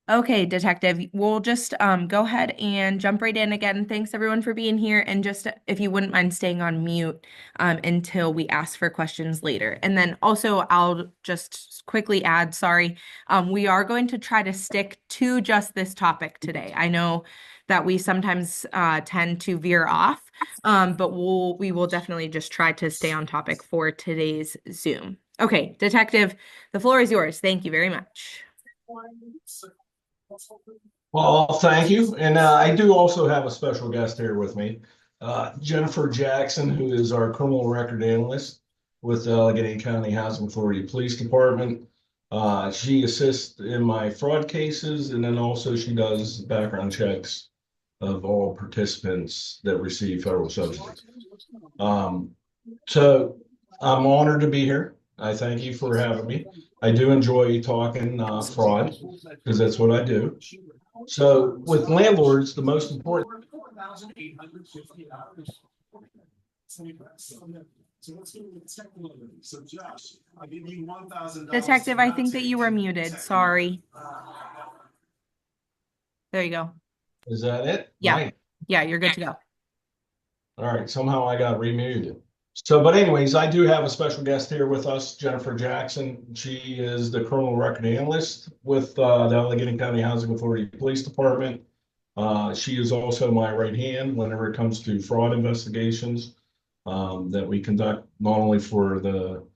Okay, Detective, we'll just go ahead and jump right in again. Thanks everyone for being here. And just if you wouldn't mind staying on mute until we ask for questions later. And then also, I'll just quickly add, sorry, we are going to try to stick to just this topic today. I know that we sometimes tend to veer off, but we will definitely just try to stay on topic for today's Zoom. Okay, Detective, the floor is yours. Thank you very much. Well, thank you. And I do also have a special guest here with me, Jennifer Jackson, who is our criminal record analyst with the Allegheny County Housing Authority Police Department. She assists in my fraud cases, and then also she does background checks of all participants that receive federal subsidies. Um, so I'm honored to be here. I thank you for having me. I do enjoy talking fraud because that's what I do. So with landlords, the most important. Detective, I think that you were muted. Sorry. There you go. Is that it? Yeah. Nice. Yeah, you're good to go. All right. Somehow I got remuted. So, but anyways, I do have a special guest here with us, Jennifer Jackson. She is the criminal record analyst with the Allegheny County Housing Authority Police Department. She is also my right hand whenever it comes to fraud investigations that we conduct not only for the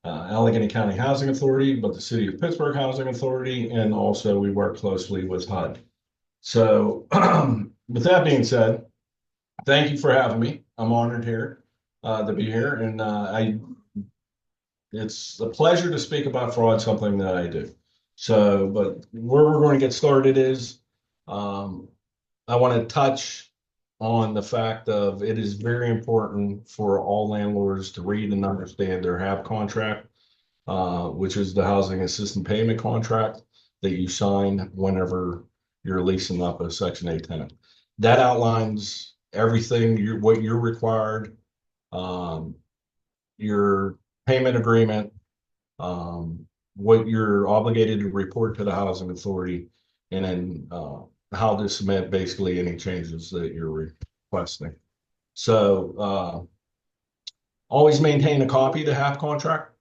Allegheny County Housing Authority, but the City of Pittsburgh Housing Authority, and also we work closely with HUD. So, with that being said, thank you for having me. I'm honored here to be here, and it's a pleasure to speak about fraud, something that I do. So, but where we're going to get started is um, I want to touch on the fact of it is very important for all landlords to read and understand their HAP contract, which is the housing assistance payment contract that you sign whenever you're leasing up a Section 8 tenant. That outlines everything what you're required, um, your payment agreement, what you're obligated to report to the housing authority, and then how to submit basically any changes that you're requesting. So always maintain a copy of the HAP contract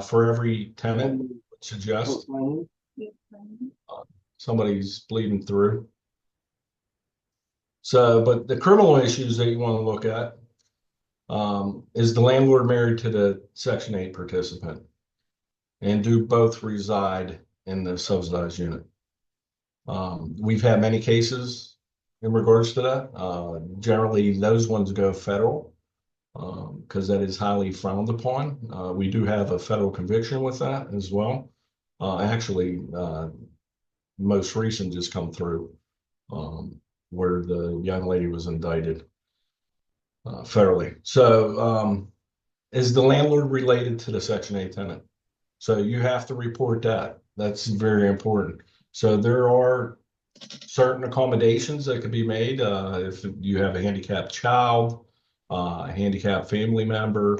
for every tenant. Suggest somebody's bleeding through. So, but the criminal issues that you want to look at is the landlord married to the Section 8 participant? And do both reside in the subsidized unit? We've had many cases in regards to that. Generally, those ones go federal because that is highly frowned upon. We do have a federal conviction with that as well. Actually, most recent just come through where the young lady was indicted federally. So, is the landlord related to the Section 8 tenant? So you have to report that. That's very important. So there are certain accommodations that could be made if you have a handicapped child, a handicapped family member.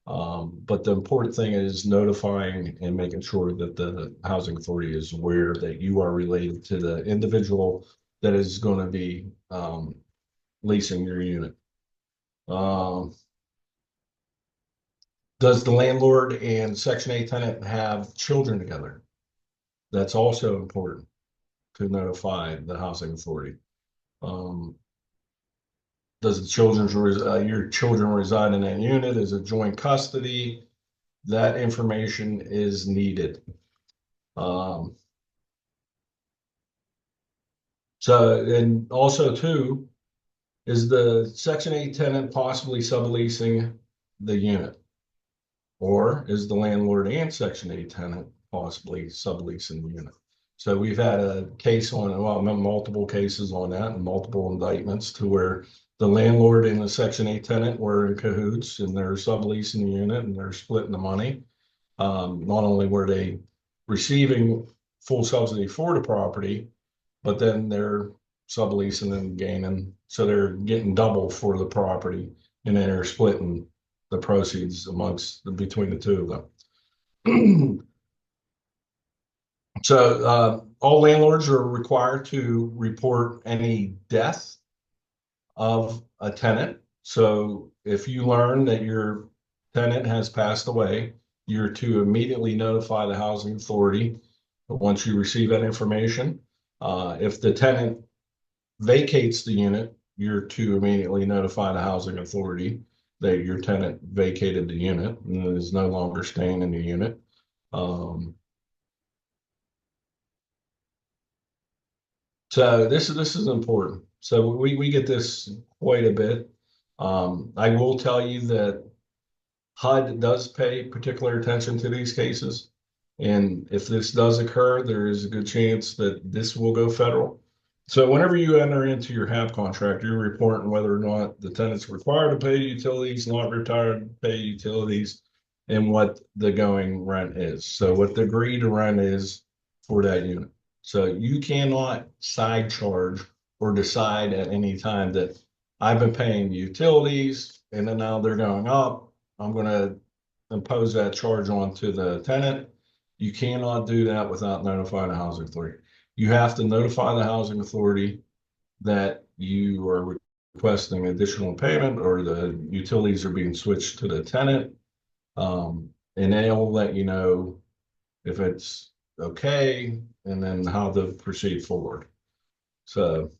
But the important thing is notifying and making sure that the housing authority is aware that you are related to the individual that is going to be leasing your unit. Does the landlord and Section 8 tenant have children together? That's also important to notify the housing authority. Um, does your children reside in that unit? Is it joint custody? That information is needed. Um, and also too, is the Section 8 tenant possibly subleasing the unit? Or is the landlord and Section 8 tenant possibly subleasing the unit? So we've had a case on, well, multiple cases on that and multiple indictments to where the landlord and the Section 8 tenant were in cahoots and they're subleasing the unit and they're splitting the money. Not only were they receiving full subsidy for the property, but then they're subleasing and gaining. So they're getting double for the property and then they're splitting the proceeds between the two of them. So all landlords are required to report any death of a tenant. So if you learn that your tenant has passed away, you're to immediately notify the housing authority once you receive that information. If the tenant vacates the unit, you're to immediately notify the housing authority that your tenant vacated the unit and is no longer staying in the unit. Um, So this is important. So we get this quite a bit. I will tell you that HUD does pay particular attention to these cases. And if this does occur, there is a good chance that this will go federal. So whenever you enter into your HAP contract, you're reporting whether or not the tenant's required to pay utilities, not required to pay utilities, and what the going rent is. So what the agreed rent is for that unit. So you cannot side charge or decide at any time that I've been paying utilities and then now they're going up. I'm going to impose that charge onto the tenant. You cannot do that without notifying the housing authority. You have to notify the housing authority that you are requesting additional payment or the utilities are being switched to the tenant. And they'll let you know if it's okay and then how to proceed forward. So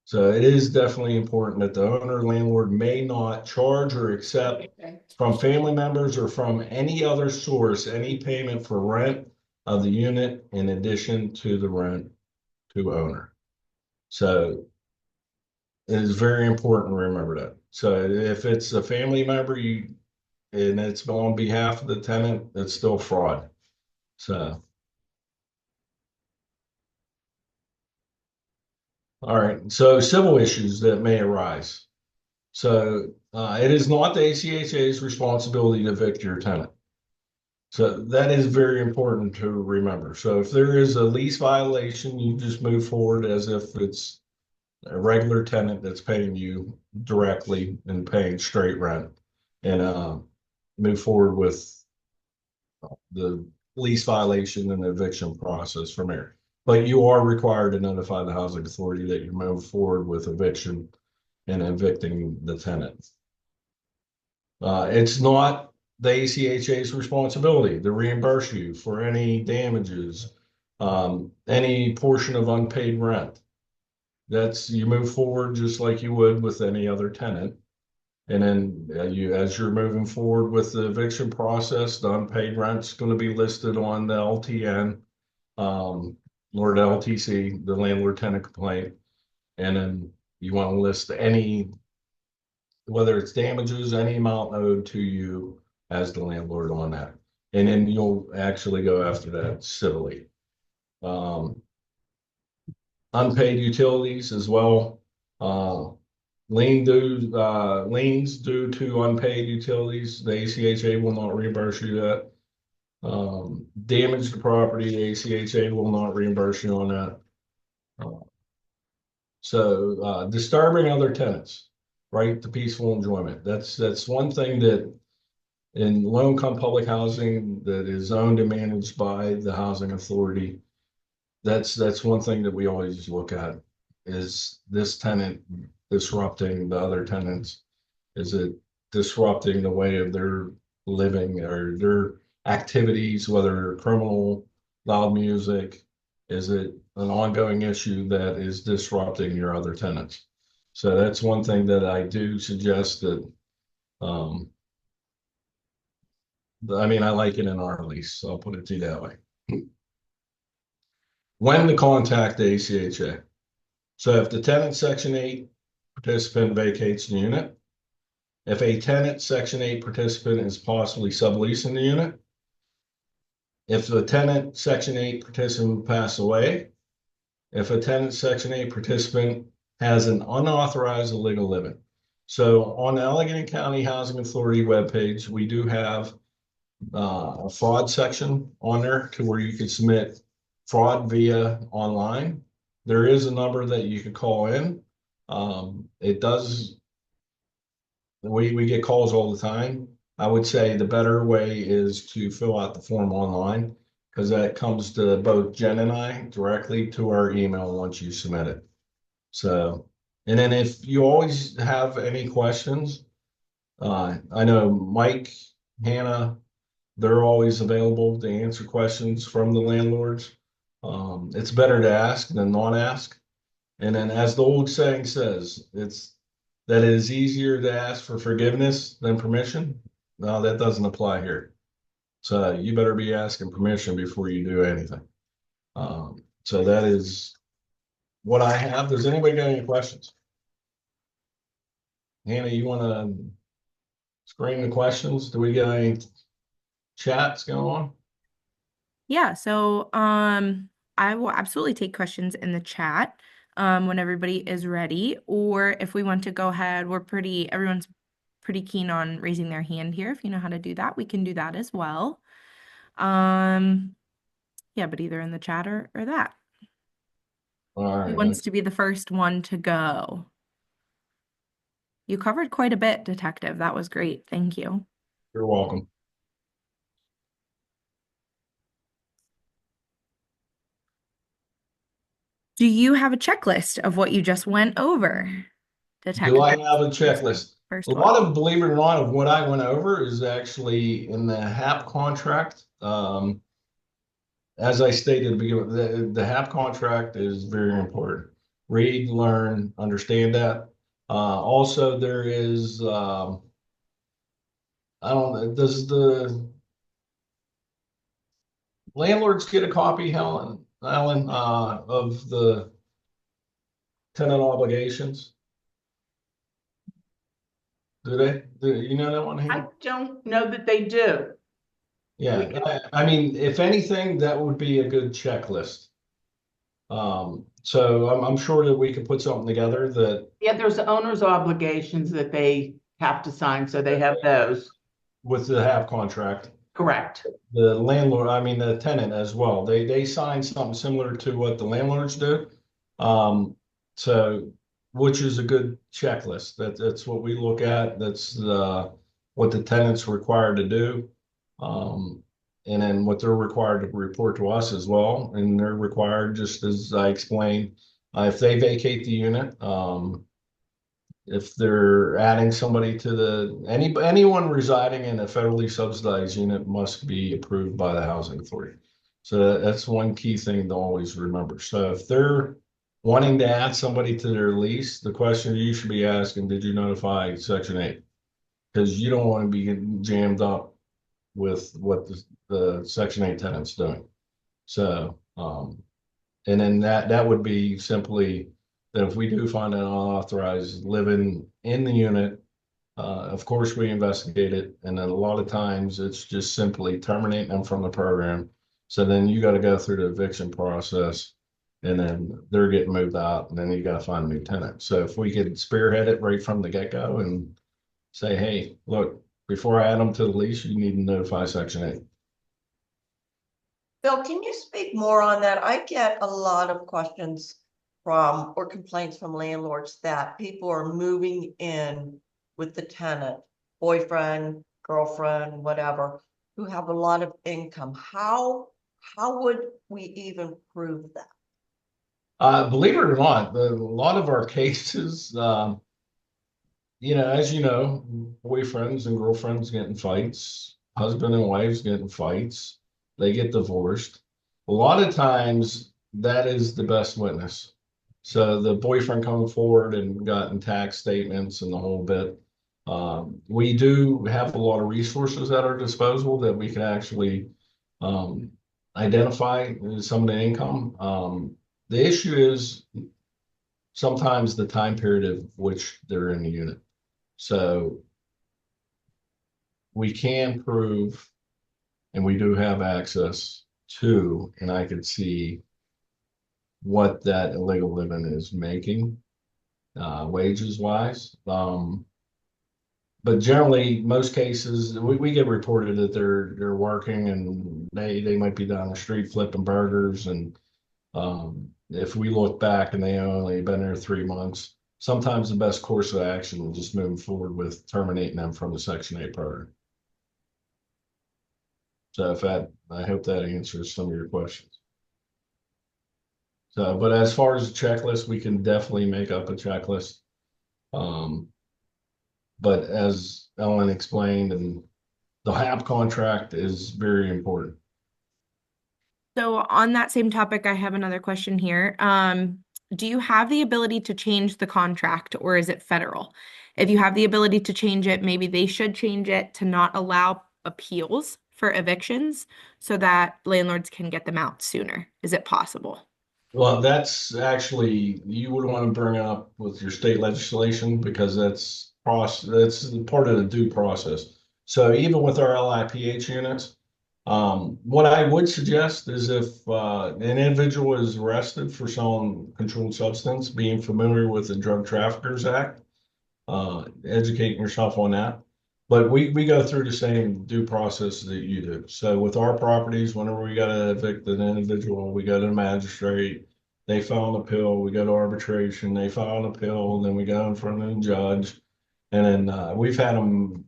So it is definitely important that the owner landlord may not charge or accept from family members or from any other source, any payment for rent of the unit in addition to the rent to owner. So it is very important to remember that. So if it's a family member, and it's on behalf of the tenant, it's still fraud. So, all right. So civil issues that may arise. So it is not the ACHA's responsibility to evict your tenant. So that is very important to remember. So if there is a lease violation, you just move forward as if it's a regular tenant that's paying you directly and paying straight rent, and move forward with the lease violation and the eviction process from there. But you are required to notify the housing authority that you move forward with eviction and evicting the tenant. It's not the ACHA's responsibility to reimburse you for any damages, any portion of unpaid rent. That's you move forward just like you would with any other tenant. And then as you're moving forward with the eviction process, the unpaid rent's going to be listed on the LTN, or the LTC, the landlord tenant complaint. And then you want to list any, whether it's damages, any amount owed to you as the landlord on that. And then you'll actually go after that civilly. Um, Unpaid utilities as well. Liens due to unpaid utilities, the ACHA will not reimburse you that. Damage to property, the ACHA will not reimburse you on that. Disturbing other tenants, right to peaceful enjoyment. That's one thing that in low-income public housing that is owned and managed by the housing authority, that's one thing that we always look at. Is this tenant disrupting the other tenants? Is it disrupting the way of their living or their activities, whether criminal, loud music? Is it an ongoing issue that is disrupting your other tenants? So that's one thing that I do suggest that, um, I mean, I like it in our lease, so I'll put it to you that way. When to contact the ACHA. So if the tenant Section 8 participant vacates the unit, if a tenant Section 8 participant is possibly subleasing the unit, if the tenant Section 8 participant pass away, if a tenant Section 8 participant has an unauthorized illegal living. So on the Allegheny County Housing Authority webpage, we do have a fraud section on there to where you can submit fraud via online. There is a number that you can call in. It does, we get calls all the time. I would say the better way is to fill out the form online because that comes to both Jen and I directly to our email once you submit it. So, and then if you always have any questions, I know Mike, Hannah, they're always available to answer questions from the landlords. It's better to ask than not ask. And then, as the old saying says, it's that it is easier to ask for forgiveness than permission. No, that doesn't apply here. So you better be asking permission before you do anything. So that is what I have. Does anybody got any questions? Hannah, you want to screen the questions? Do we get any chats going on? Yeah, so I will absolutely take questions in the chat when everybody is ready, or if we want to go ahead, everyone's pretty keen on raising their hand here. If you know how to do that, we can do that as well. Um, yeah, but either in the chat or that. All Who right, wants to be the first one to go? You covered quite a bit, Detective. That was great. Thank you. you're welcome. Do you have a checklist of what you just went over, Do I Detective? have a checklist? A First one. lot of, believe it or not, of what I went over is actually in the HAP contract. As I stated at the beginning, the HAP contract is very important. Read, learn, understand that. Also, there is, I don't know, does the landlords get a copy, Alan, of the tenant obligations? Do they? Do you know that one, I Hank? don't know that they do. We Yeah, can, I mean, if anything, that would be a good checklist. So I'm sure that we could put something together that yeah, there's owner's obligations that they have to sign, so they have those. with the HAP contract, Correct. the landlord, I mean, the tenant as well, they sign something similar to what the landlords do. Um, so, which is a good checklist. That's what we look at. That's what the tenant's required to do. Um, and then what they're required to report to us as well. And they're required, just as I explained, if they vacate the unit, if they're adding somebody to anyone residing in a federally subsidized unit must be approved by the housing authority. So that's one key thing to always remember. So if they're wanting to add somebody to their lease, the question you should be asking, did you notify Section 8? Because you don't want to be getting jammed up with what the Section 8 tenant's doing. So, and then that would be simply that if we do find an unauthorized living in the unit, of course we investigate it, and then a lot of times it's just simply terminating them from the program. So then you got to go through the eviction process, and then they're getting moved out, and then you got to find a new tenant. So if we could spearhead it right from the get-go and say, hey, look, before I add them to the lease, you need to notify Section 8. Bill, can you speak more on that? I get a lot of questions from or complaints from landlords that people are moving in with the tenant, boyfriend, girlfriend, whatever, who have a lot of income. How would we even prove that? Believe it or not, a lot of our cases, as you know, boyfriends and girlfriends get in fights, husband and wives get in fights, they get divorced. A lot of times that is the best witness. So the boyfriend coming forward and gotten tax statements and the whole bit. We do have a lot of resources at our disposal that we can actually um, identify some of the income. The issue is sometimes the time period of which they're in the unit. So we can prove, and we do have access to, and I could see what that illegal living is making, wages wise. But generally, most cases, we get reported that they're working and they might be down the street flipping burgers. And if we look back and they only been there 3 months, sometimes the best course of action is just moving forward with terminating them from the Section 8 program. So I hope that answers some of your questions. So, but as far as the checklist, we can definitely make up a checklist. Um, but as Ellen explained, and the HAP contract is very important. So on that same topic, I have another question here. Do you have the ability to change the contract or is it federal? If you have the ability to change it, maybe they should change it to not allow appeals for evictions so that landlords can get them out sooner. Is it possible? Well, that's actually, you would want to bring it up with your state legislation because that's part of the due process. So even with our LIPH units, what I would suggest is if an individual is arrested for selling controlled substance, being familiar with the Drug Traffickers Act, educating yourself on that. But we go through the same due process that you do. So with our properties, whenever we got to evict an individual, we go to the magistrate, they file an appeal, we go to arbitration, they file an appeal, then we go in front of the judge. And then we've had them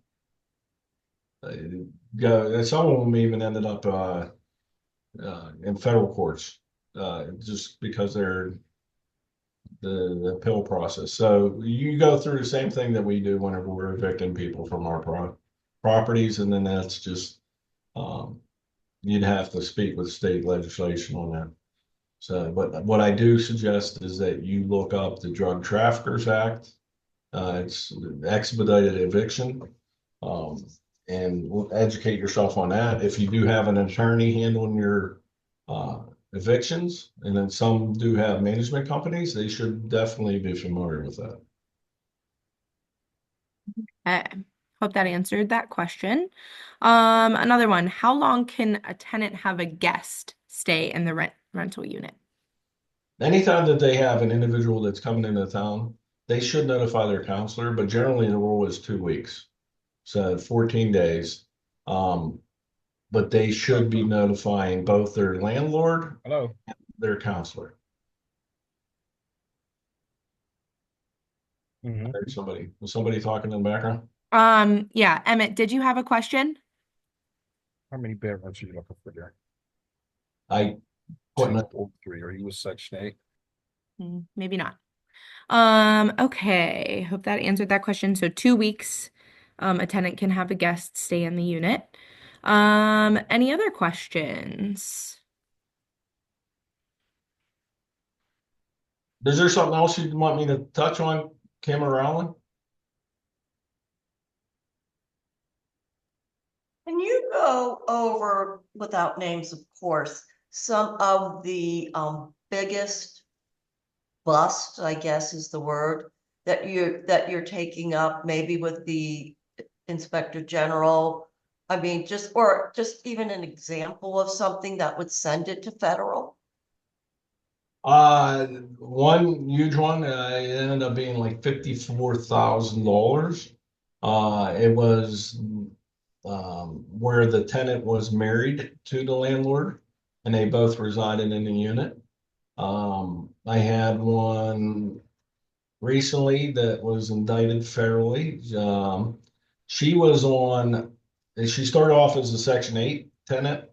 go, some of them even ended up in federal courts just because they're the appeal process. So you go through the same thing that we do whenever we're evicting people from our properties, and then that's just you'd have to speak with state legislation on that. So, but what I do suggest is that you look up the Drug Traffickers Act. It's expedited eviction, um, and educate yourself on that. If you do have an attorney handling your uh, evictions, and then some do have management companies, they should definitely be familiar with that. Hope that answered that question. Another one, how long can a tenant have a guest stay in the rental unit? Anytime that they have an individual that's coming into town, they should notify their counselor, but generally the rule is 2 weeks. So 14 days. Um, but they should be notifying both their landlord Hello. and their counselor. Mhm. There's was somebody talking in the background? Yeah, Emmett, did you have a question? How many bedrooms are you looking for there? I put Two in or three? Are you with Section 8? Maybe not. Okay. Hope that answered that question. So 2 weeks, a tenant can have a guest stay in the unit. Any other questions? Is there something else you want me to touch on, Kim or Alan? Can you go over, without names, of course, some of the biggest busts, I guess is the word, that you're taking up, maybe with the Inspector General? I mean, or just even an example of something that would send it to federal? One huge one, it ended up being like $54,000. It was where the tenant was married to the landlord, and they both resided in the unit. I had one recently that was indicted federally. She started off as a Section 8 tenant,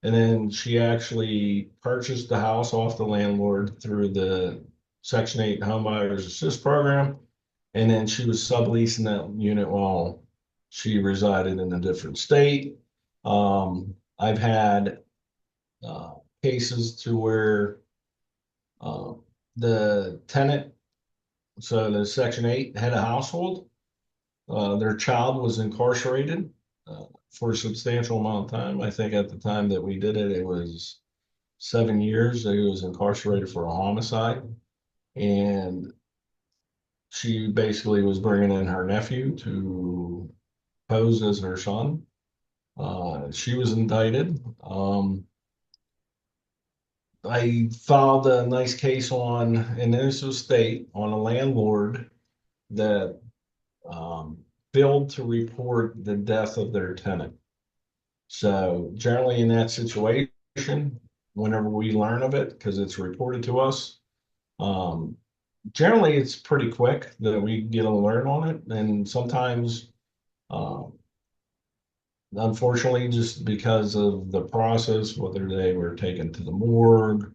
and then she actually purchased the house off the landlord through the Section 8 Homebuyers Assist program. And then she was subleasing that unit while she resided in a different state. I've had cases to where uh, the tenant, so the Section 8 had a household. Their child was incarcerated for a substantial amount of time. I think at the time that we did it, it was 7 years that he was incarcerated for a homicide. And she basically was bringing in her nephew to pose as her son. She was indicted. I filed a nice case in this state on a landlord that failed to report the death of their tenant. So generally in that situation, whenever we learn of it, because it's reported to us, um, generally it's pretty quick that we get an alert on it. And sometimes unfortunately, just because of the process, whether they were taken to the morgue,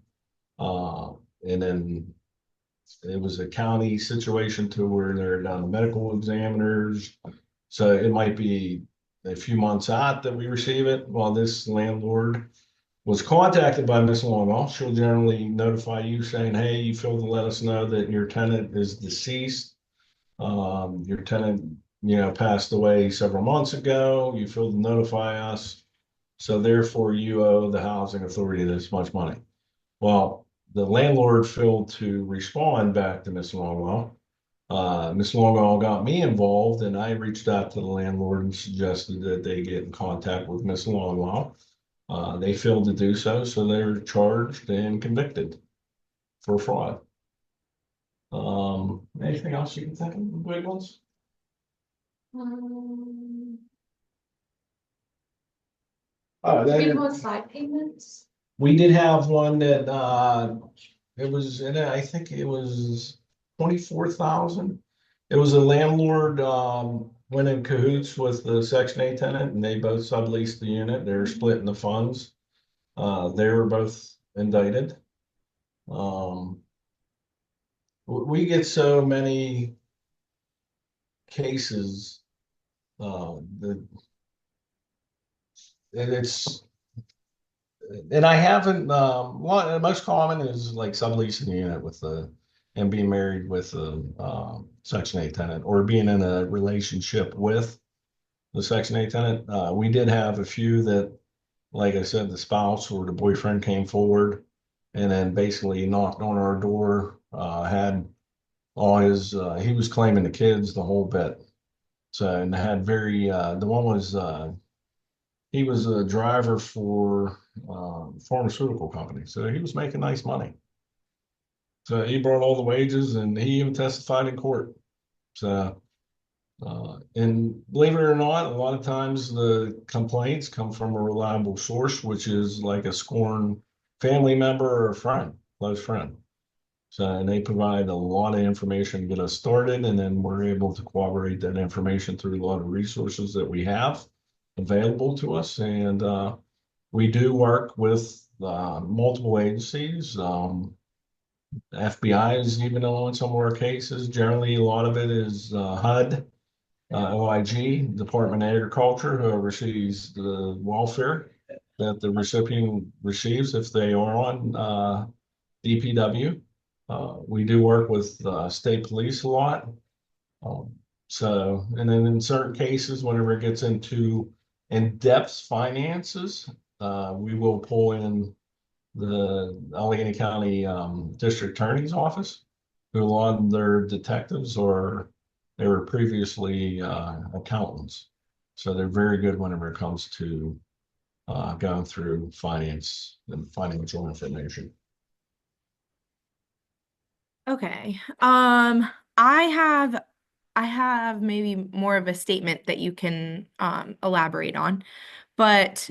and then it was a county situation to where they're down to medical examiners. So it might be a few months out that we receive it. While this landlord was contacted by Miss Longall, she'll generally notify you saying, hey, you failed to let us know that your tenant is deceased. Your tenant, passed away several months ago. You failed to notify us. So therefore you owe the housing authority this much money. Well, the landlord failed to respond back to Miss Longwell. Miss Longwell got me involved, and I reached out to the landlord and suggested that they get in contact with Miss Longwell. They failed to do so, so they were charged and convicted for fraud. Anything else you can think of, big ones? Side payments. We did have one that it was, and I think it was 24,000. It was a landlord went in cahoots with the Section 8 tenant, and they both subleased the unit. They're splitting the funds. They were both indicted. We get so many cases that it's, and I haven't, one, the most common is like subleasing a unit with the, and being married with a Section 8 tenant, or being in a relationship with the Section 8 tenant. We did have a few that, like I said, the spouse or the boyfriend came forward and then basically knocked on our door, had all his, he was claiming the kids, the whole bit. So, and had very, the one was, he was a driver for pharmaceutical company, so he was making nice money. So he brought all the wages, and he even testified in court. So, and believe it or not, a lot of times the complaints come from a reliable source, which is like a sworn family member or a friend, close friend. So, and they provide a lot of information to get us started, and then we're able to corroborate that information through a lot of resources that we have available to us. And we do work with multiple agencies. FBI is even on some of our cases. Generally, a lot of it is HUD, OIG, Department of Agriculture, who oversees the welfare that the recipient receives if they are on DPW. We do work with state police a lot. So, and then in certain cases, whenever it gets into in-depth finances, we will pull in the Allegheny County District Attorney's Office, who a lot of their detectives are, they were previously accountants. So they're very good whenever it comes to going through finance and financial information. Okay. I have maybe more of a statement that you can elaborate on, but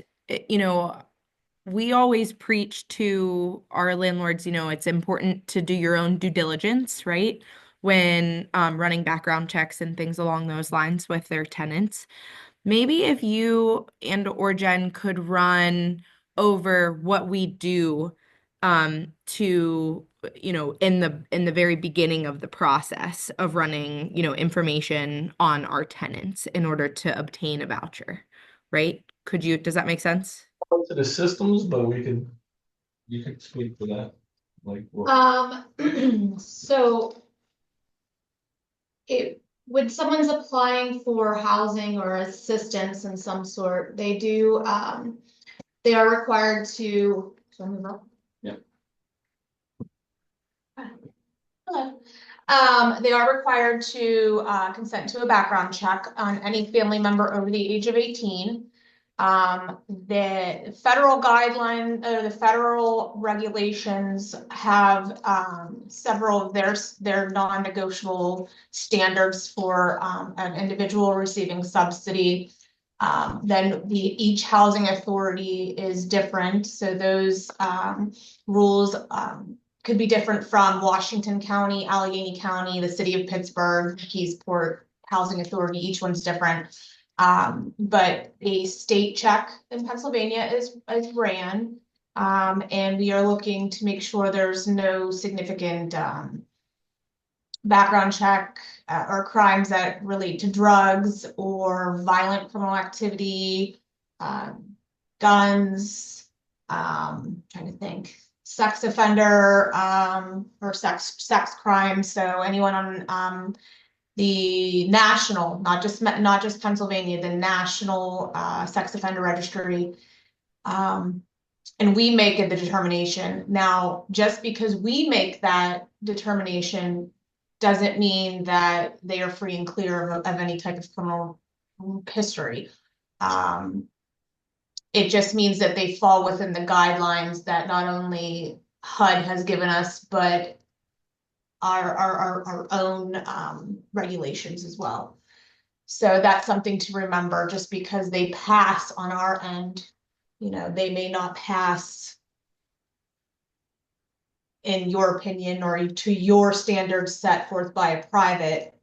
we always preach to our landlords, it's important to do your own due diligence, right? When running background checks and things along those lines with their tenants. Maybe if you and or Jen could run over what we do to in the very beginning of the process of running information on our tenants in order to obtain a voucher, right? Does that make sense? To the systems, but you could speak to that. Like So when someone's applying for housing or assistance in some sort, they are required to. Should I move up? Yeah. Hello. They are required to consent to a background check on any family member over the age of 18. The federal guideline or the federal regulations have several of their non-negotiable standards for an individual receiving subsidy. Then each housing authority is different, so those rules could be different from Washington County, Allegheny County, the city of Pittsburgh, Keysport Housing Authority. Each one's different. But a state check in Pennsylvania is ran. And we are looking to make sure there's no significant, background check, or crimes that relate to drugs or violent criminal activity, guns, trying to think, sex offender, or sex crimes. So anyone on, the national, not just Pennsylvania, the national, sex offender registry. And we make it the determination. Now, just because we make that determination doesn't mean that they are free and clear of any type of criminal history. It just means that they fall within the guidelines that not only HUD has given us, but our own, regulations as well. So that's something to remember. Just because they pass on our end, they may not pass in your opinion or to your standards set forth by a private,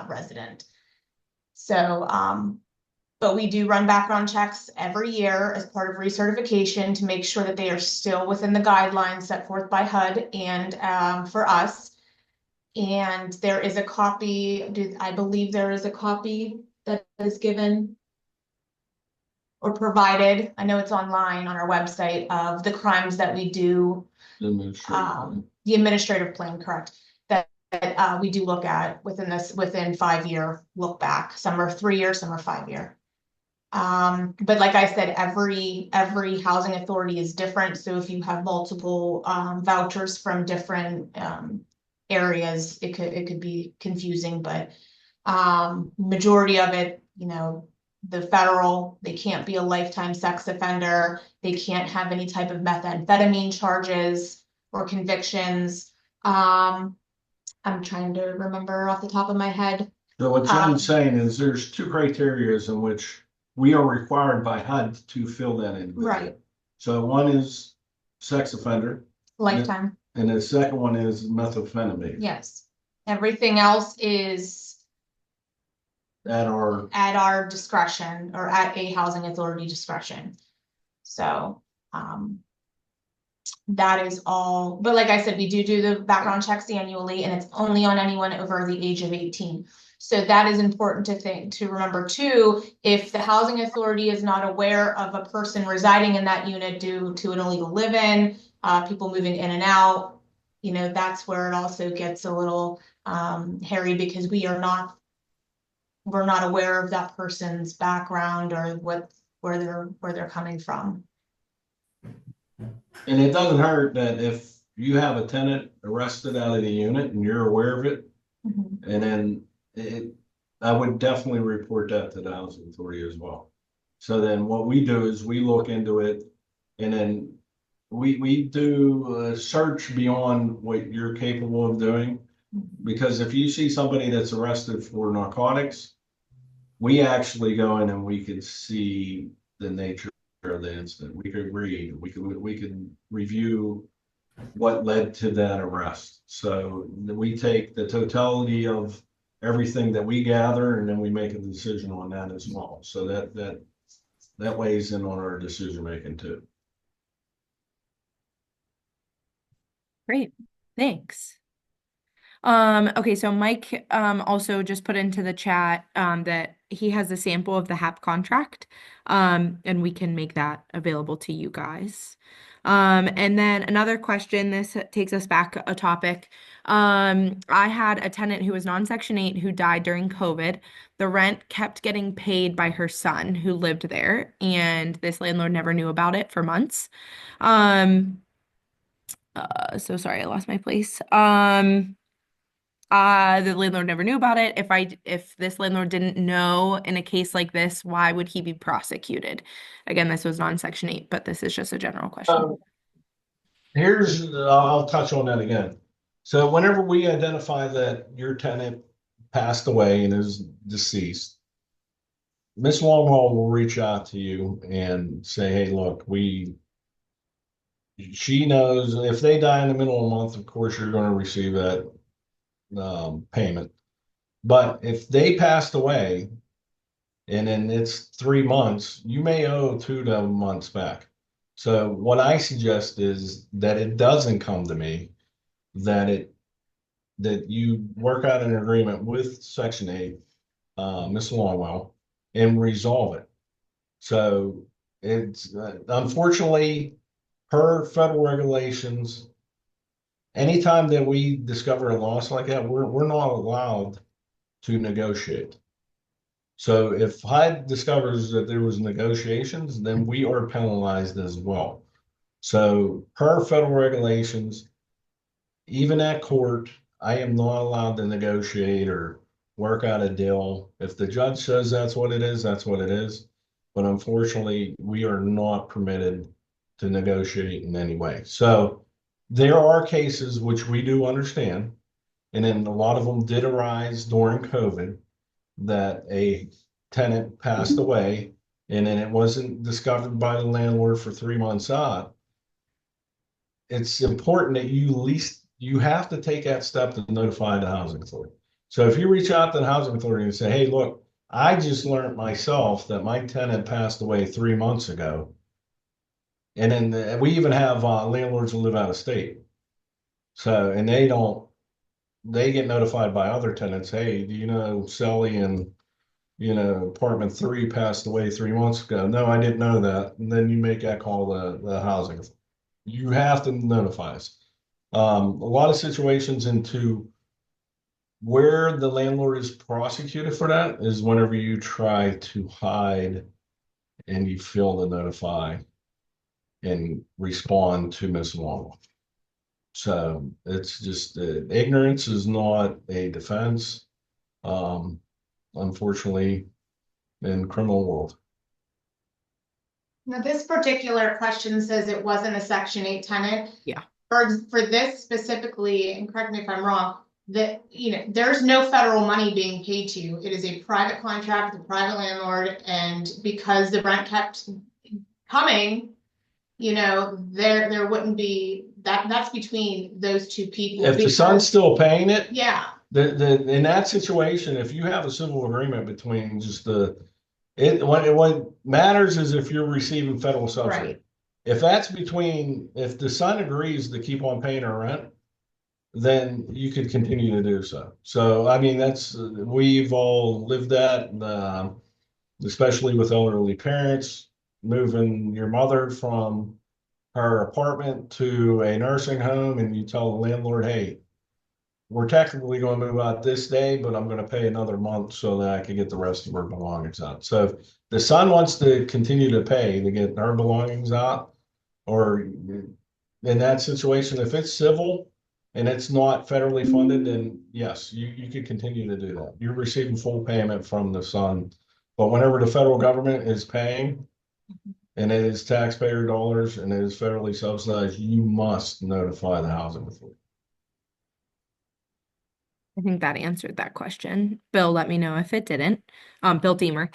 resident. So, but we do run background checks every year as part of recertification to make sure that they are still within the guidelines set forth by HUD and, for us. And there is a copy, I believe there is a copy that is given or provided, I know it's online on our website, of the crimes that we do, the administrative plan, correct, that we do look at within 5-year look back. Some are 3 year, some are 5-year. But like I said, every housing authority is different. So if you have multiple, vouchers from different, areas, it could be confusing, but, majority of it, the federal, they can't be a lifetime sex offender. They can't have any type of methamphetamine charges or convictions. I'm trying to remember off the top of my head. So what John's saying is there's two criteria in which we are required by HUD to fill that in. Right. So one is sex offender. Lifetime. And the second one is methamphetamine. Yes. Everything else is At our discretion or at a housing authority discretion. So, that is all. But like I said, we do the background checks annually, and it's only on anyone over the age of 18. So that is important to remember too. If the housing authority is not aware of a person residing in that unit due to an illegal live-in, people moving in and out, that's where it also gets a little, hairy, because we're not aware of that person's background or where they're coming from. And it doesn't hurt that if you have a tenant arrested out of the unit and you're aware of it, and then I would definitely report that to the housing authority as well. So then what we do is we look into it, and then we do a search beyond what you're capable of doing. Because if you see somebody that's arrested for narcotics, we actually go in and we can see the nature of the incident. We could read, we can review what led to that arrest. So we take the totality of everything that we gather, and then we make a decision on that as well. So that weighs in on our decision making too. Great, thanks. Okay, so Mike also just put into the chat that he has a sample of the HAP contract, and we can make that available to you guys. And then another question, this takes us back a topic. I had a tenant who was non-Section 8 who died during COVID. The rent kept getting paid by her son who lived there, and this landlord never knew about it for months. So sorry, I lost my place. The landlord never knew about it. If this landlord didn't know in a case like this, why would he be prosecuted? Again, this was non-Section 8, but this is just a general question. I'll touch on that again. So whenever we identify that your tenant passed away and is deceased, Ms. Longhaul will reach out to you and say, hey, look, she knows if they die in the middle of the month, of course, you're going to receive that payment. But if they passed away and then it's 3 months, you may owe 2 months back. So what I suggest is that it doesn't come to me, that you work out an agreement with Section 8, Ms. Longwell, and resolve it. So it's unfortunately, per federal regulations, anytime that we discover a loss like that, we're not allowed to negotiate. So if HUD discovers that there was negotiations, then we are penalized as well. So per federal regulations, even at court, I am not allowed to negotiate or work out a deal. If the judge says that's what it is, that's what it is. But unfortunately, we are not permitted to negotiate in any way. So there are cases which we do understand, and then a lot of them did arise during COVID, that a tenant passed away and then it wasn't discovered by the landlord for 3 months out. It's important that you have to take that step to notify the housing authority. So if you reach out to the housing authority and say, hey, look, I just learned myself that my tenant passed away 3 months ago. And then we even have landlords who live out of state. So, and they get notified by other tenants, hey, do you know Sally and, apartment 3 passed away 3 months ago? No, I didn't know that. And then you make that call to the housing authority. You have to notify us. A lot of situations into where the landlord is prosecuted for that is whenever you try to hide and you fail to notify and respond to Ms. Long. So it's just ignorance is not a defense, unfortunately, in criminal world. Now, this particular question says it wasn't a Section 8 tenant. Yeah. For this specifically, and correct me if I'm wrong, that, there's no federal money being paid to you. It is a private contract with a private landlord, and because the rent kept coming, there wouldn't be, that's between those two people. If the son's still paying it, Yeah, in that situation, if you have a civil agreement between just what matters is if you're receiving federal subsidy. right. If the son agrees to keep on paying her rent, then you could continue to do so. So, I mean, we've all lived that, especially with elderly parents, moving your mother from her apartment to a nursing home, and you tell the landlord, hey, we're technically going to move out this day, but I'm going to pay another month so that I can get the rest of her belongings out. So if the son wants to continue to pay to get her belongings out, or in that situation, if it's civil and it's not federally funded, then yes, you could continue to do that. You're receiving full payment from the son. But whenever the federal government is paying, and it is taxpayer dollars and it is federally subsidized, you must notify the housing authority. I think that answered that question. Bill, let me know if it didn't. Bill Deemer,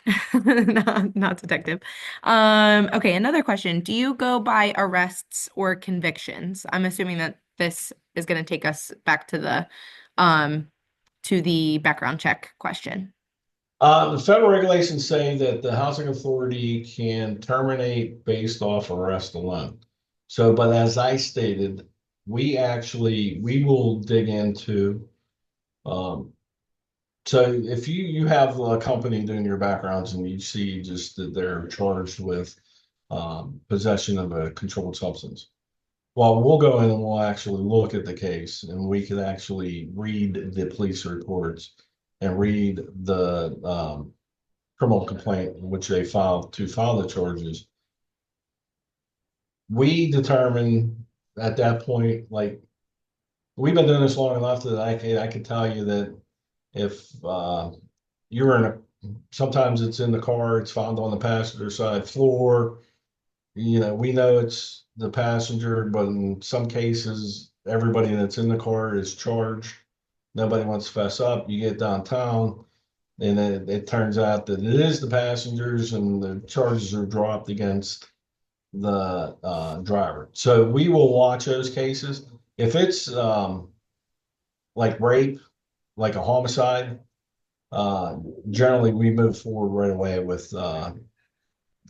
not detective. Okay, another question. Do you go by arrests or convictions? I'm assuming that this is going to take us back to the background check question. The federal regulations say that the housing authority can terminate based off arrest alone. So, but as I stated, we will dig into, so if you have a company doing your backgrounds and you see just that they're charged with possession of a controlled substance, well, we'll go in and we'll actually look at the case, and we can actually read the police reports and read the criminal complaint in which they filed to file the charges. We determine at that point, like, we've been doing this long enough that I can tell you that if you're sometimes it's in the car, it's found on the passenger side floor. We know it's the passenger, but in some cases, everybody that's in the car is charged. Nobody wants to fess up. You get downtown, and it turns out that it is the passengers, and the charges are dropped against the driver. So we will watch those cases. If it's like rape, like a homicide, generally we move forward right away with the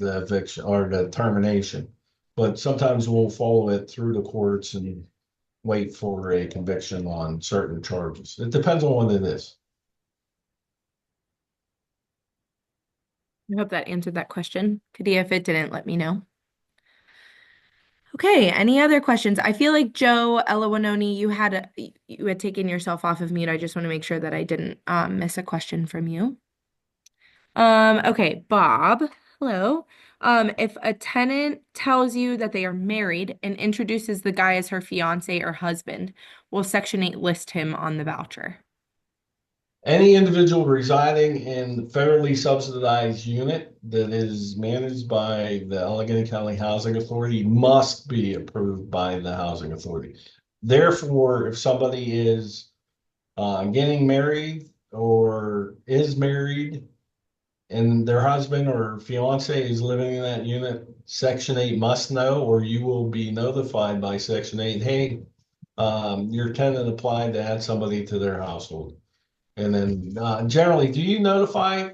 eviction or the termination. But sometimes we'll follow it through the courts and wait for a conviction on certain charges. It depends on what it is. I hope that answered that question. Kadia, if it didn't, let me know. Okay, any other questions? I feel like Joe Elawinoni, you had taken yourself off of mute. I just want to make sure that I didn't miss a question from you. Okay, Bob, hello. If a tenant tells you that they are married and introduces the guy as her fiance or husband, will Section 8 list him on the voucher? Any individual residing in federally subsidized unit that is managed by the Allegheny County Housing Authority must be approved by the Housing Authority. Therefore, if somebody is getting married or is married and their husband or fiance is living in that unit, Section 8 must know, or you will be notified by Section 8, hey, your tenant applied to add somebody to their household. And then generally, do you notify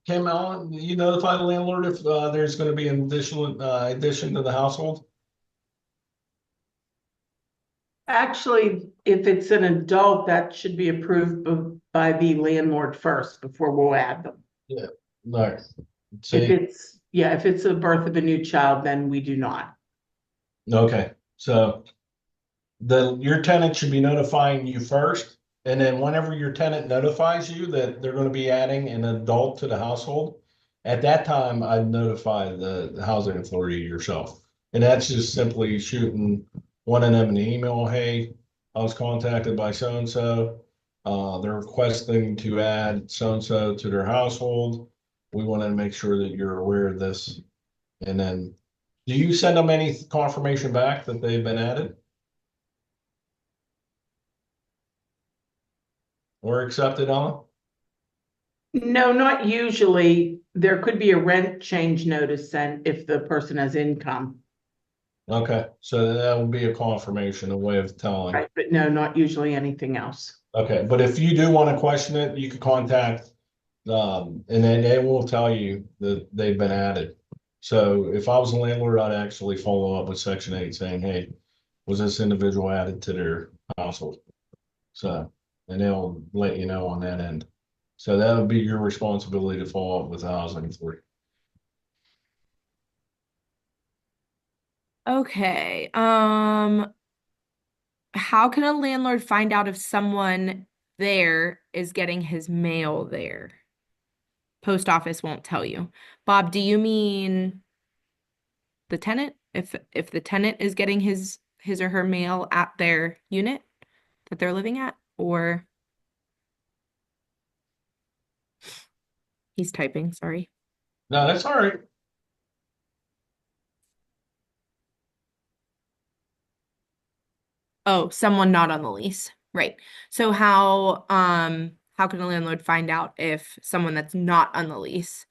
Kim Allen? Do you notify the landlord if there's going to be an additional addition to the household? Actually, if it's an adult, that should be approved by the landlord first before we'll add them. Yeah. No. If it's a birth of a new child, then we do not. Okay. So your tenant should be notifying you first. And then whenever your tenant notifies you that they're going to be adding an adult to the household, at that time, I'd notify the housing authority yourself. And that's just simply shooting one of them an email. Hey, I was contacted by so-and-so. They're requesting to add so-and-so to their household. We want to make sure that you're aware of this. And then, do you send them any confirmation back that they've been added? Or accepted on? No, not usually. There could be a rent change notice sent if the person has income. Okay, so that will be a confirmation, a way of telling. Right, but no, not usually anything else. Okay, but if you do want to question it, you can contact, and then they will tell you that they've been added. So if I was a landlord, I'd actually follow up with Section 8 saying, hey, was this individual added to their household? So, and they'll let you know on that end. So that would be your responsibility to follow up with the housing authority. Okay. How can a landlord find out if someone there is getting his mail there? Post office won't tell you. Bob, do you mean the tenant? If the tenant is getting his or her mail at their unit that they're living at, or he's typing, sorry. No, that's all right. Oh, someone not on the lease. Right. So how can a landlord find out if someone that's not on the lease?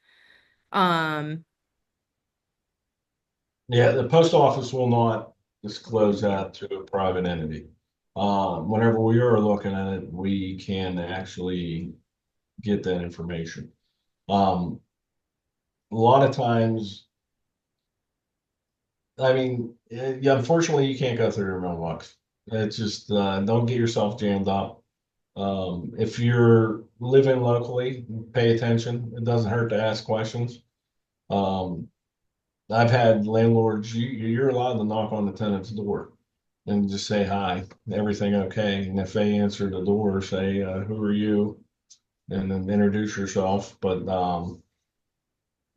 Yeah, the post office will not disclose that to a private entity. Whenever we are looking at it, we can actually get that information. A lot of times, I mean, yeah, unfortunately, you can't go through your mailbox. It's just don't get yourself jammed up. If you're living locally, pay attention. It doesn't hurt to ask questions. Um, I've had landlords, you're allowed to knock on the tenant's door and just say hi, everything okay? And if they answer the door, say, who are you? And then introduce yourself. But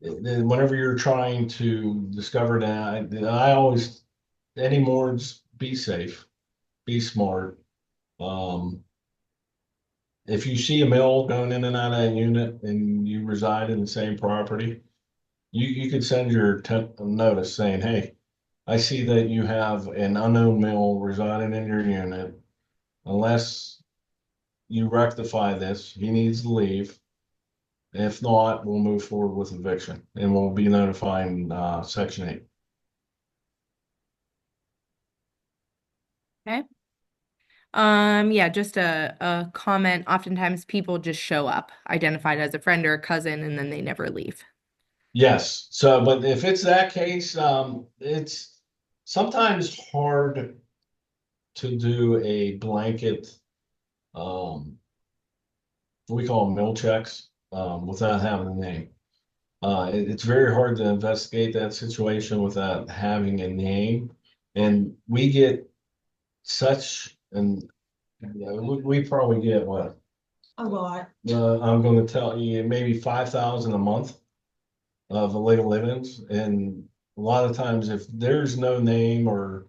whenever you're trying to discover that, I always, anymore, just be safe, be smart. Um, if you see a mill going in and out of that unit and you reside in the same property, you could send your notice saying, hey, I see that you have an unknown male residing in your unit. Unless you rectify this, he needs to leave. If not, we'll move forward with eviction and we'll be notifying Section 8. Okay. Yeah, just a comment. Oftentimes people just show up, identified as a friend or a cousin, and then they never leave. Yes, so, but if it's that case, it's sometimes hard to do a blanket, um, we call them mill checks, without having a name. It's very hard to investigate that situation without having a name. And we get such, and we probably get what? A lot. I'm gonna tell you, maybe 5,000 a month of illegal live-ins. And a lot of times, if there's no name or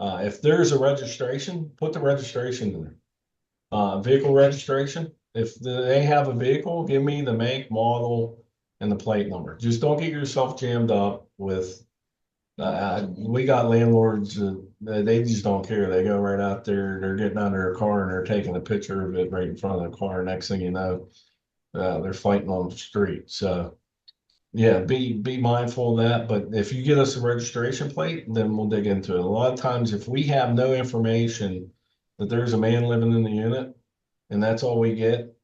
if there's a registration, put the registration in there. Vehicle registration, if they have a vehicle, give me the make, model, and the plate number. Just don't get yourself jammed up with, we got landlords, they just don't care. They go right out there, they're getting out of their car and they're taking a picture of it right in front of the car. Next thing you know, they're fighting on the street. So yeah, be mindful of that. But if you get us a registration plate, then we'll dig into it. A lot of times, if we have no information that there's a man living in the unit, and that's all we get,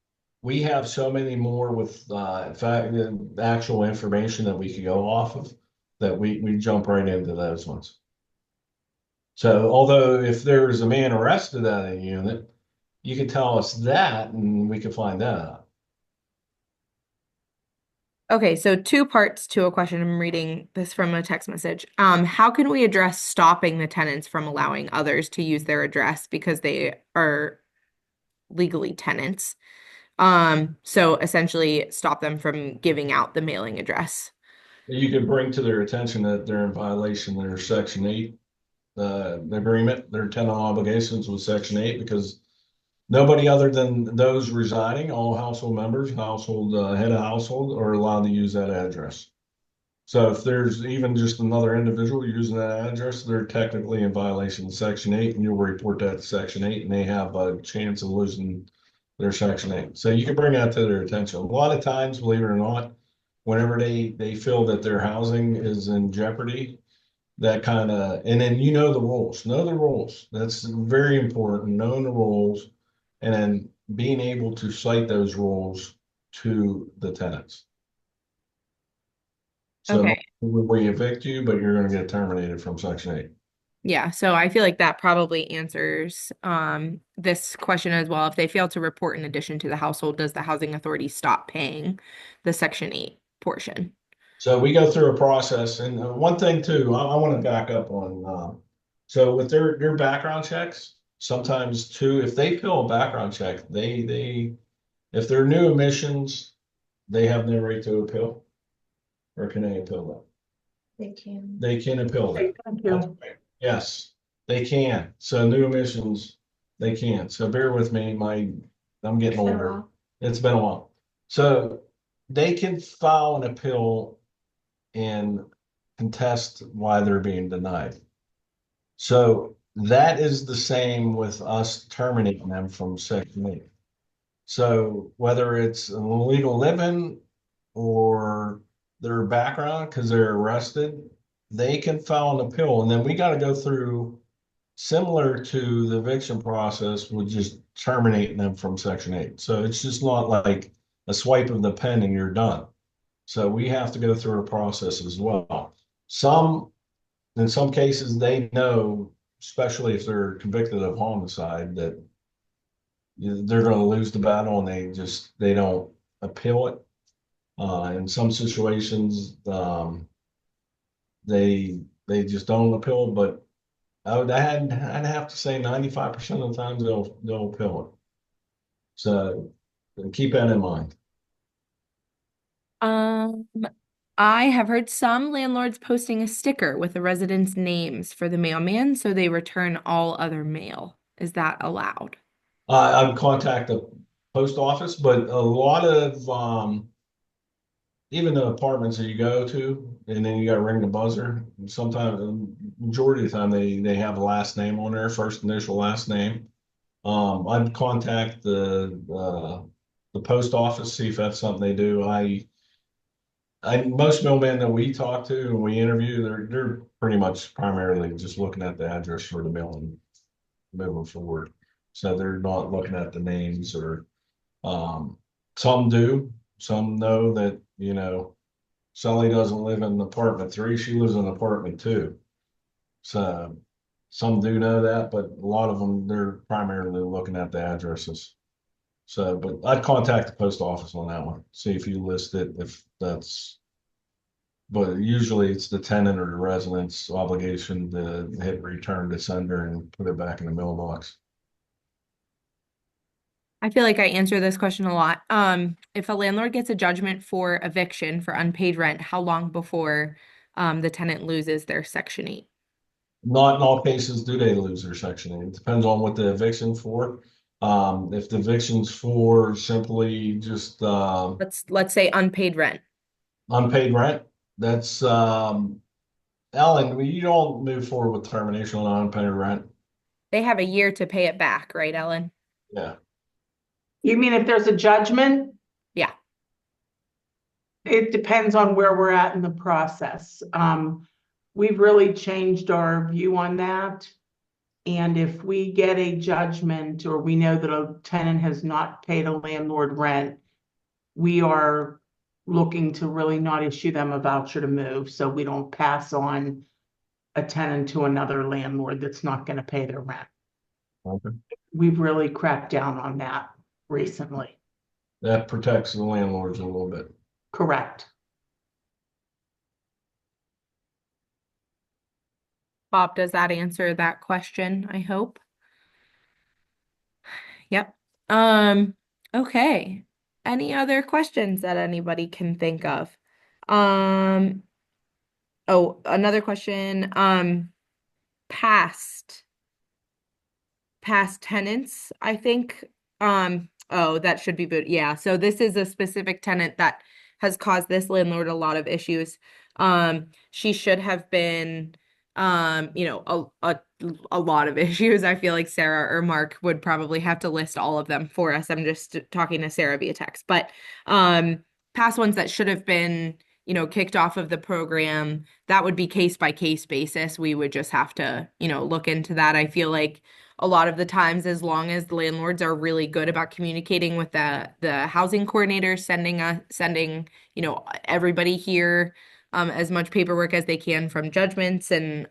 we have so many more with in fact actual information that we could go off of that we jump right into those ones. So although if there's a man arrested at a unit, you could tell us that and we could find that out. Okay, so two parts to a question. I'm reading this from a text message. How can we address stopping the tenants from allowing others to use their address because they are legally tenants? So essentially stop them from giving out the mailing address. You could bring to their attention that they're in violation of their Section 8 agreement, their tenant obligations with Section 8, because nobody other than those residing, all household members, household head of household, are allowed to use that address. So if there's even just another individual using that address, they're technically in violation of Section 8, and you'll report that to Section 8, and they have a chance of losing their Section 8. So you can bring that to their attention. A lot of times, believe it or not, whenever they feel that their housing is in jeopardy, that kind of, and then know the rules. Know the rules. That's very important. Knowing the rules and then being able to cite those rules to the tenants. So Okay. we evict you, but you're going to get terminated from Section 8. Yeah, so I feel like that probably answers this question as well. If they fail to report in addition to the household, does the housing authority stop paying the Section 8 portion? So we go through a process, and one thing too, I want to back up on. So with their background checks, sometimes too, if they fill a background check, they if they're new emissions, they have no right to appeal, or can they appeal that? They can. They can appeal that. Thank That's you. right. Yes, they can. So new emissions, they can. So bear with me, I'm getting Been a older. while. It's been a while. So they can file an appeal and contest why they're being denied. So that is the same with us terminating them from Section 8. So whether it's an illegal living or their background because they're arrested, they can file an appeal. And then we got to go through similar to the eviction process with just terminating them from Section 8. So it's just not like a swipe of the pen and you're done. So we have to go through a process as well. In some cases, they know, especially if they're convicted of homicide, that they're going to lose the battle and they don't appeal it. In some situations, they just don't appeal, but I'd have to say 95% of the time they'll appeal it. So keep that in mind. Um, I have heard some landlords posting a sticker with the residents' names for the mailman, so they return all other mail. Is that allowed? I'd contact the post office, but a lot of even the apartments that you go to, and then you got to ring the buzzer. Sometimes, majority of the time, they have a last name on there, first initial, last name. I'd contact the post office, see if that's something they do. Most mailmen that we talk to and we interview, they're pretty much primarily just looking at the address for the mail and moving forward. So they're not looking at the names or, some do, some know that, Sally doesn't live in apartment 3, she lives in apartment 2. So some do know that, but a lot of them, they're primarily looking at the addresses. So, but I'd contact the post office on that one, see if you list it, if that's, but usually it's the tenant or the resident's obligation to hit return to sender and put it back in the mailbox. I feel like I answer this question a lot. If a landlord gets a judgment for eviction for unpaid rent, how long before the tenant loses their Section 8? Not in all cases do they lose their Section 8. It depends on what the eviction for. If the eviction's for simply just Let's say unpaid rent. unpaid rent, that's Ellen, you don't move forward with termination on unpaid rent. They have a year to pay it back, right, Ellen? Yeah. You mean if there's a judgment? Yeah. It depends on where we're at in the process. We've really changed our view on that. And if we get a judgment or we know that a tenant has not paid a landlord rent, we are looking to really not issue them a voucher to move, so we don't pass on a tenant to another landlord that's not gonna pay their rent. Okay. We've really cracked down on that recently. That protects the landlords a little bit. Correct. Bob, does that answer that question? I hope. Yep. Okay. Any other questions that anybody can think of? Oh, another question. Past tenants, I think. Oh, that should be good. Yeah. So this is a specific tenant that has caused this landlord a lot of issues. She should have been, a lot of issues. I feel like Sarah or Mark would probably have to list all of them for us. I'm just talking to Sarah via text, but past ones that should have been, kicked off of the program, that would be case by case basis. We would just have to, look into that. I feel like a lot of the times, as long as the landlords are really good about communicating with the housing coordinator, sending, everybody here as much paperwork as they can from judgments and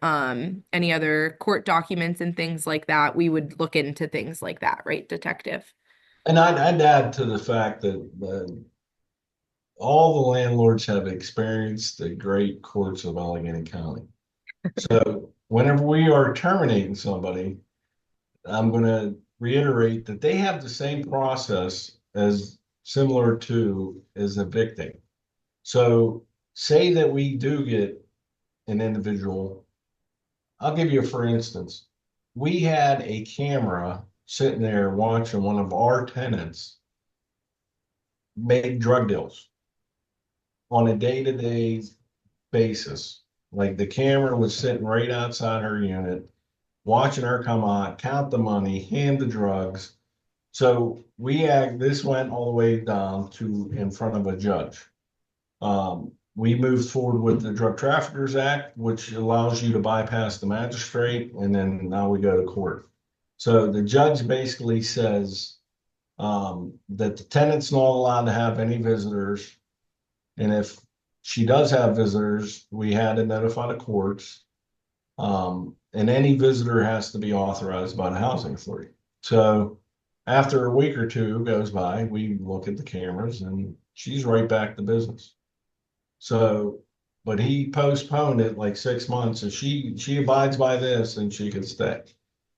any other court documents and things like that, we would look into things like that, right, detective? And I'd add to the fact that all the landlords have experienced the great courts of Allegheny County. So whenever we are terminating somebody, I'm going to reiterate that they have the same process as similar to as evicting. So say that we do get an individual. I'll give you a for instance. We had a camera sitting there watching one of our tenants make drug deals on a day-to-day basis. Like the camera was sitting right outside her unit, watching her come on, count the money, hand the drugs. So this went all the way down to in front of a judge. We moved forward with the Drug Traffickers Act, which allows you to bypass the magistrate, and then now we go to court. So the judge basically says that the tenant's not allowed to have any visitors. And if she does have visitors, we had to notify the courts. And any visitor has to be authorized by the housing authority. So after a week or two goes by, we look at the cameras and she's right back to business. So, but he postponed it like 6 months and she abides by this and she can stay.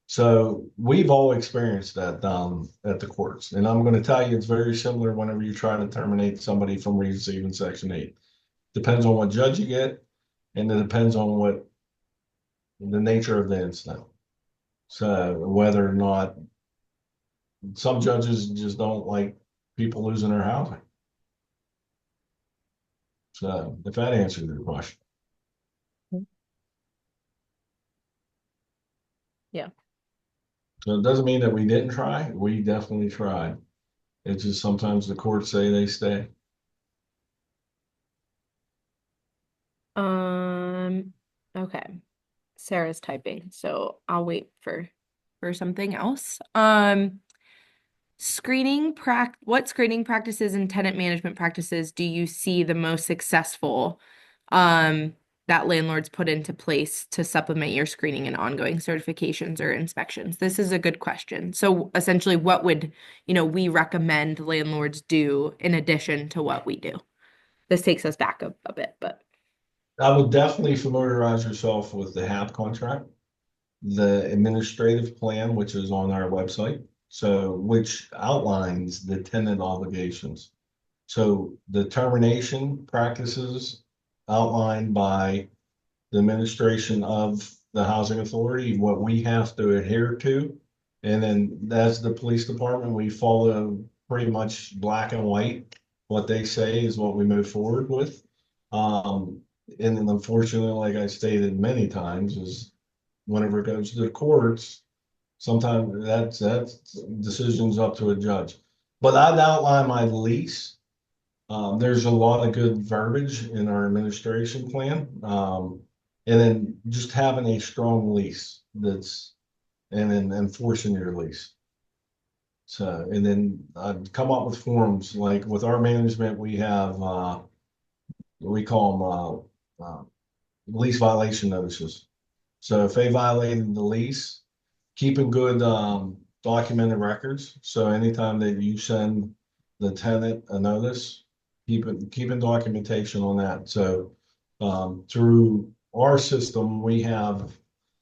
So we've all experienced that down at the courts. And I'm going to tell you, it's very similar whenever you try to terminate somebody from receiving Section 8. Depends on what judge you get, and it depends on what the nature of the incident. So whether or not some judges just don't like people losing their housing. So if that answers your question. Yeah. So it doesn't mean that we didn't try. We definitely tried. It's just sometimes the courts say they stay. Okay. Sarah's typing, so I'll wait for for something else. What screening practices and tenant management practices do you see the most successful that landlords put into place to supplement your screening and ongoing certifications or inspections? This is a good question. So essentially, what would, we recommend landlords do in addition to what we do? This takes us back a bit, but I would definitely familiarize yourself with the HAP contract, the administrative plan, which is on our website. So, which outlines the tenant obligations. So the termination practices outlined by the administration of the housing authority, what we have to adhere to. And then as the police department, we follow pretty much black and white. What they say is what we move forward with. And then unfortunately, like I stated many times, is whenever it goes to the courts, sometimes that's decisions up to a judge. But I'd outline my lease. There's a lot of good verbiage in our administration plan. And then just having a strong lease and then enforcing your lease. So, and then I'd come up with forms, like with our management, we have, we call them, lease violation notices. So if they violated the lease, keeping good, documented records. So anytime that you send the tenant a notice, keeping documentation on that. So, through our system, we have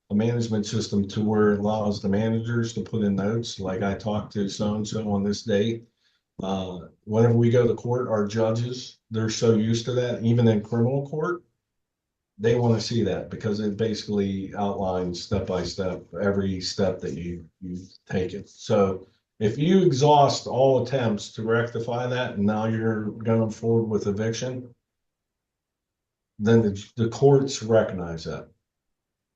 a management system to where it allows the managers to put in notes, like I talked to so-and-so on this date. Whenever we go to court, our judges, they're so used to that, even in criminal court, they want to see that because it basically outlines step by step, every step that you take it. So if you exhaust all attempts to rectify that and now you're going forward with eviction, then the courts recognize that.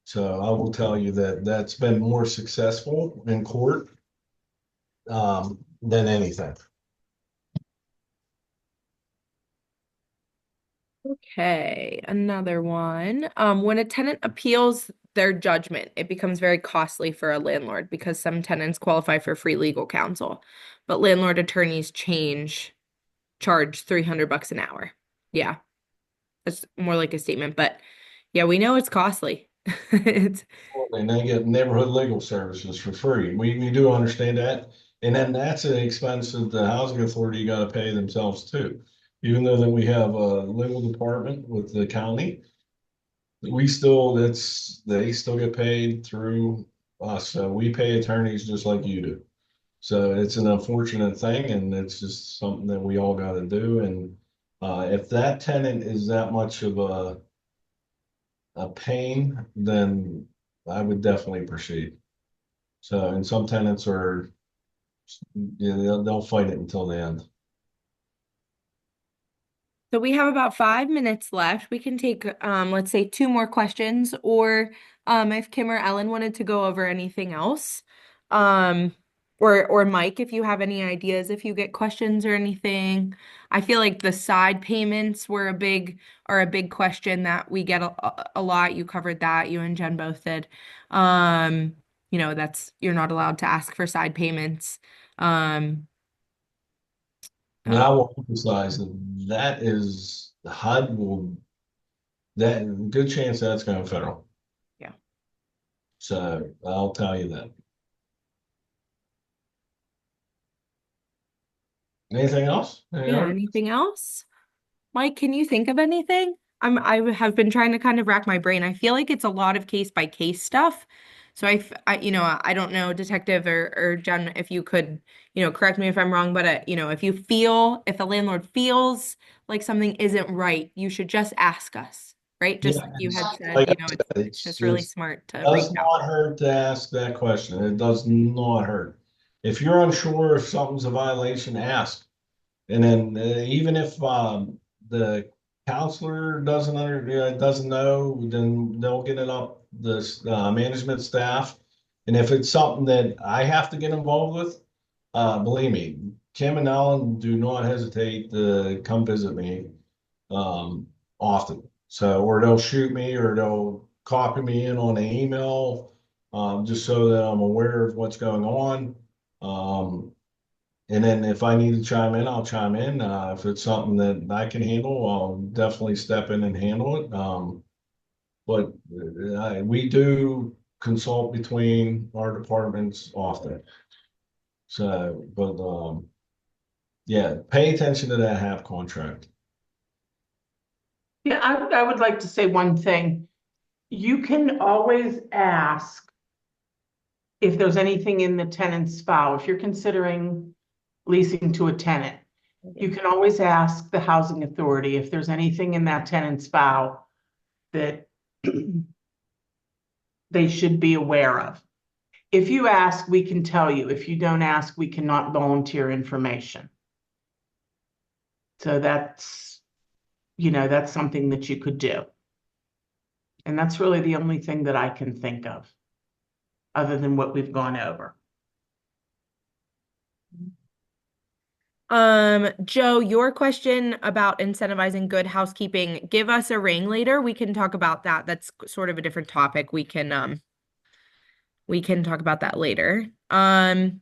So I will tell you that that's been more successful in court than anything. okay, another one. When a tenant appeals their judgment, it becomes very costly for a landlord because some tenants qualify for free legal counsel, but landlord attorneys charge $300 an hour. Yeah, that's more like a statement, but yeah, we know it's costly. It's And they get neighborhood legal services for free. We do understand that. And then that's an expense that the housing authority got to pay themselves too. Even though that we have a legal department with the county, they still get paid through us. So we pay attorneys just like you do. So it's an unfortunate thing and it's just something that we all got to do. And if that tenant is that much of a pain, then I would definitely proceed. So, and some tenants are, they'll fight it until the end. So we have about 5 minutes left. We can take, let's say 2 more questions, or if Kim or Ellen wanted to go over anything else. Or Mike, if you have any ideas, if you get questions or anything. I feel like the side payments are a big question that we get a lot. You covered that, you and Jen both did. You're not allowed to ask for side payments. And I will emphasize that is the HUD that good chance that's going federal. Yeah. So I'll tell you that. Anything else? Yeah, anything else? Mike, can you think of anything? I have been trying to kind of rack my brain. I feel like it's a lot of case by case stuff. So I don't know, Detective or Jen, if you could, correct me if I'm wrong, but if a landlord feels like something isn't right, you should just ask us, right? Just like you had said, like I it's said, it's just really smart to does reach out. not hurt to ask that question. It does not hurt. If you're unsure if something's a violation, ask. And then even if the counselor doesn't know, then they'll get it up the management staff. And if it's something that I have to get involved with, believe me, Kim and Alan do not hesitate to come visit me often. So, or they'll shoot me or they'll copy me in on an email. just so that I'm aware of what's going on. And then if I need to chime in, I'll chime in. If it's something that I can handle, I'll definitely step in and handle it. But we do consult between our departments often. So, but yeah, pay attention to that HAP contract. Yeah, I would like to say one thing. You can always ask if there's anything in the tenant's file. If you're considering leasing to a tenant, you can always ask the housing authority if there's anything in that tenant's file that they should be aware of. If you ask, we can tell you. If you don't ask, we cannot volunteer information. So that's, that's something that you could do. And that's really the only thing that I can think of, other than what we've gone over. Joe, your question about incentivizing good housekeeping, give us a ring later. We can talk about that. That's sort of a different topic. We can talk about that later. I'm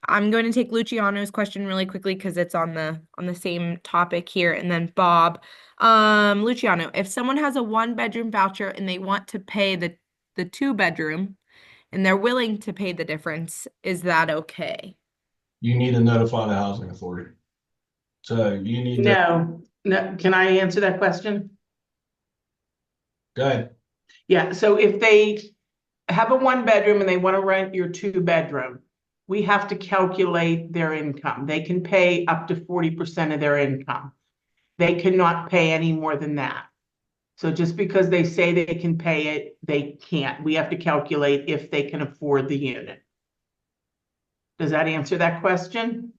going to take Luciano's question really quickly because it's on the same topic here. And then Bob, Luciano, if someone has a 1-bedroom voucher and they want to pay the 2-bedroom and they're willing to pay the difference, is that okay? You need to notify the housing authority. So you need to No, can I answer that question? go ahead. Yeah, so if they have a 1-bedroom and they want to rent your 2-bedroom, we have to calculate their income. They can pay up to 40% of their income. They cannot pay any more than that. So just because they say they can pay it, they can't. We have to calculate if they can afford the unit. Does that answer that question?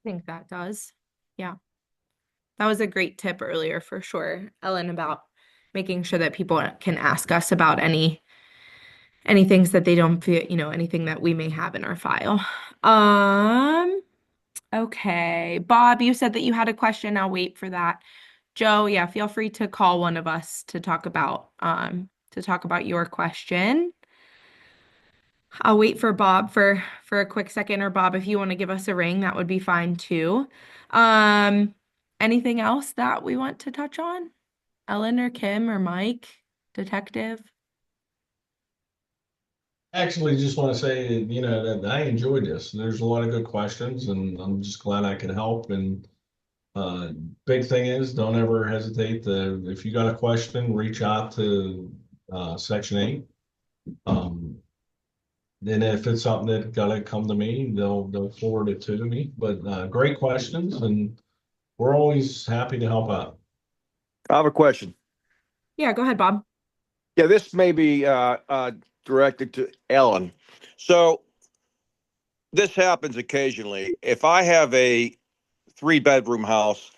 I think that does. Yeah. That was a great tip earlier for sure, Ellen, about making sure that people can ask us about any things that they don't feel, anything that we may have in our file. Okay. Bob, you said that you had a question. I'll wait for that. Joe, yeah, feel free to call one of us to talk about your question. I'll wait for Bob for a quick second, or Bob, if you want to give us a ring, that would be fine too. Anything else that we want to touch on? Ellen or Kim or Mike, detective? Actually, just want to say, that I enjoyed this. There's a lot of good questions, and I'm just glad I could help. And big thing is, don't ever hesitate to, if you got a question, reach out to Section 8. Then if it's something that gotta come to me, they'll forward it to me. But great questions, and we're always happy to help out. I have a question. Yeah, go ahead, Bob. Yeah, this may be directed to Ellen. So this happens occasionally. If I have a 3-bedroom house,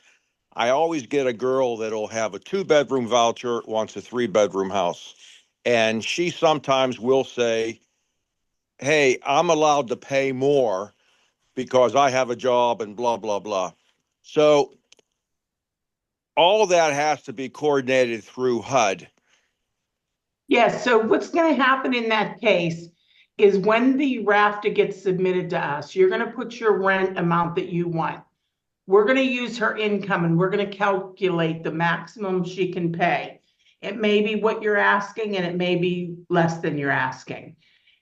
I always get a girl that'll have a 2-bedroom voucher, wants a 3-bedroom house. And she sometimes will say, hey, I'm allowed to pay more because I have a job and blah, blah, blah. So all that has to be coordinated through HUD. Yes, so what's going to happen in that case is when the RAFTA gets submitted to us, you're going to put your rent amount that you want. We're going to use her income and we're going to calculate the maximum she can pay. It may be what you're asking and it may be less than you're asking.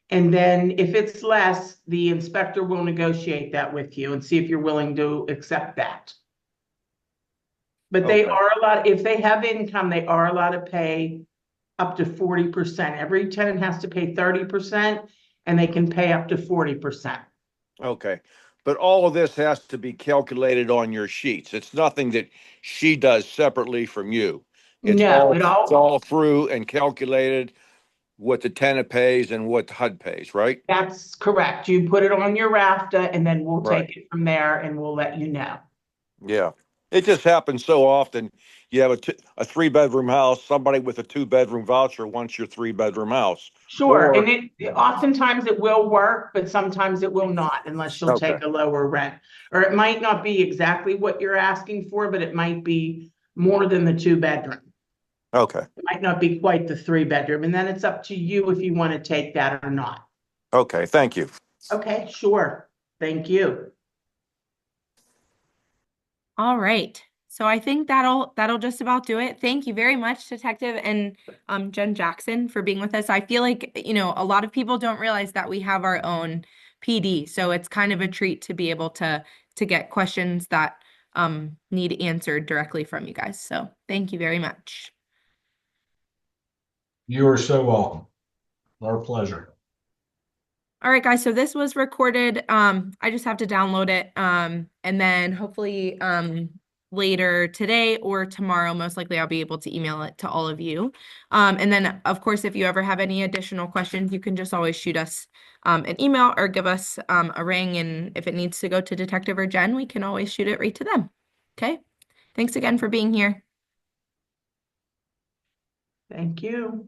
And then if it's less, the inspector will negotiate that with you and see if you're willing to accept that. But they are allowed, if they have income, they are allowed to pay up to 40%. Every tenant has to pay 30% and they can pay up to 40%. Okay. But all of this has to be calculated on your sheets. It's nothing that she does separately from you. It's all through and calculated what the tenant pays and what the HUD pays, right? That's correct. You put it on your RAFTA and then we'll take it from there and we'll let you know. Yeah. It just happens so often. You have a 3-bedroom house, somebody with a 2-bedroom voucher wants your 3-bedroom house. Sure, and oftentimes it will work, but sometimes it will not unless she'll take a lower rent. Or it might not be exactly what you're asking for, but it might be more than the 2-bedroom. Okay, It might not be quite the 3-bedroom, and then it's up to you if you want to take that or not. okay, thank you. Okay, sure. Thank you. All right. So I think that'll just about do it. Thank you very much, Detective and Jen Jackson, for being with us. I feel like, a lot of people don't realize that we have our own PD, so it's kind of a treat to be able to get questions that need answered directly from you guys. So thank you very much. You are so welcome. Our pleasure. All right, guys, so this was recorded. I just have to download it. And then hopefully later today or tomorrow, most likely I'll be able to email it to all of you. And then, of course, if you ever have any additional questions, you can just always shoot us an email or give us a ring. And if it needs to go to Detective or Jen, we can always shoot it right to them. Okay? Thanks again for being here. Thank you.